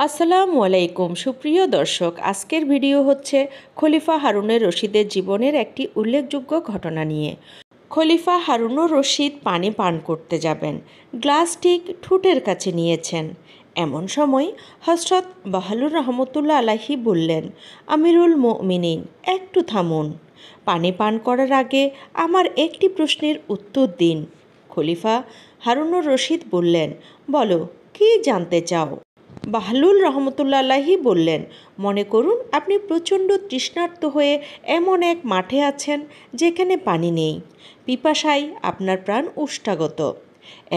আসসালামু আলাইকুম সুপ্রিয় দর্শক, আজকের ভিডিও হচ্ছে খলিফা হারুনুর রশিদের জীবনের একটি উল্লেখযোগ্য ঘটনা নিয়ে। খলিফা হারুনুর রশিদ পানি পান করতে যাবেন, গ্লাস ঠিক ঠোঁটের কাছে নিয়েছেন। এমন সময় হযরত বাহলুল রহমতুল্লাহ আলাইহি বললেন, আমিরুল মুমিনিন, একটু থামুন। পানি পান করার আগে আমার একটি প্রশ্নের উত্তর দিন। খলিফা হারুনুর রশিদ বললেন, বলো, কী জানতে চাও? বাহলুল রহমতুল্লাহ আলাইহি বললেন, মনে করুন আপনি প্রচণ্ড তৃষ্ণার্ত হয়ে এমন এক মাঠে আছেন যেখানে পানি নেই। পিপাসায় আপনার প্রাণ ওষ্ঠাগত।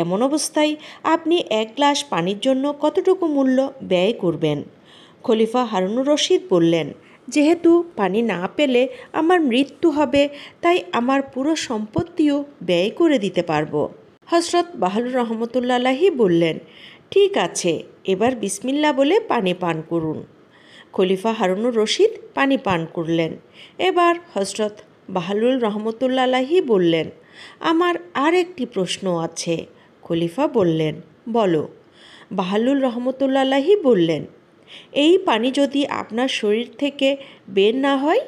এমন অবস্থায় আপনি এক গ্লাস পানির জন্য কতটুকু মূল্য ব্যয় করবেন? খলিফা হারুনুর রশিদ বললেন, যেহেতু পানি না পেলে আমার মৃত্যু হবে, তাই আমার পুরো সম্পত্তিও ব্যয় করে দিতে পারবো। হযরত বাহলুল রহমতুল্লাহ আলাইহি বললেন, ঠিক আছে, এবার বিসমিল্লাহ বলে পানি পান করুন। খলিফা হারুনুর রশিদ পানি পান করলেন। এবার হযরত বাহলুল রহমতুল্লাহ আলাইহি বললেন, আমার আর একটি প্রশ্ন আছে। খলিফা বললেন, বলো। বাহলুল রহমতুল্লাহ আলাইহি বললেন, এই পানি যদি আপনার শরীর থেকে বের না হয়,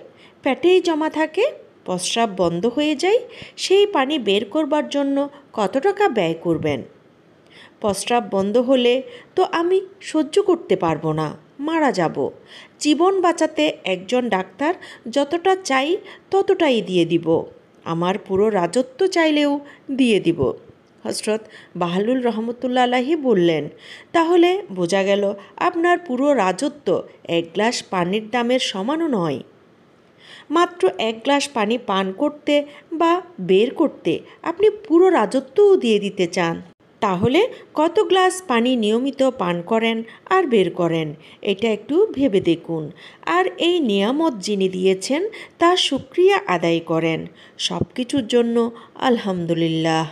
পেটেই জমা থাকে, প্রস্রাব বন্ধ হয়ে যায়, সেই পানি বের করবার জন্য কত টাকা ব্যয় করবেন? প্রস্রাব বন্ধ হলে তো আমি সহ্য করতে পারবো না, মারা যাব। জীবন বাঁচাতে একজন ডাক্তার যতটা চাই ততটাই দিয়ে দিব, আমার পুরো রাজত্ব চাইলেও দিয়ে দিব। হযরত বাহলুল রহমতুল্লাহ আলাইহি বললেন, তাহলে বোঝা গেল আপনার পুরো রাজত্ব এক গ্লাস পানির দামের সমানও নয়। মাত্র এক গ্লাস পানি পান করতে বা বের করতে আপনি পুরো রাজত্বও দিয়ে দিতে চান। তাহলে কত গ্লাস পানি নিয়মিত পান করেন আর বের করেন, এটা একটু ভেবে দেখুন। আর এই নিয়ামত যিনি দিয়েছেন তার শুকরিয়া আদায় করেন। সব কিছুর জন্য আলহামদুলিল্লাহ।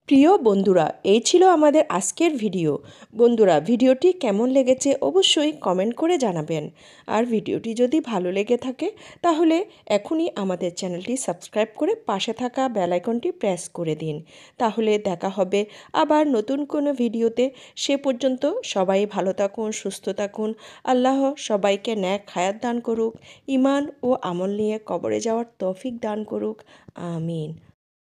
প্রিয় বন্ধুরা, এই ছিল আমাদের আজকের ভিডিও। বন্ধুরা, ভিডিওটি কেমন লেগেছে অবশ্যই কমেন্ট করে জানাবেন। আর ভিডিওটি যদি ভালো লেগে থাকে তাহলে এখনই আমাদের চ্যানেলটি সাবস্ক্রাইব করে পাশে থাকা বেল আইকনটি প্রেস করে দিন। তাহলে দেখা হবে আবার নতুন কোনো ভিডিওতে। সে পর্যন্ত সবাই ভালো থাকুন, সুস্থ থাকুন। আল্লাহ সবাইকে নেক হায়াত দান করুক, ঈমান ও আমল নিয়ে কবরে যাওয়ার তৌফিক দান করুক। আমিন।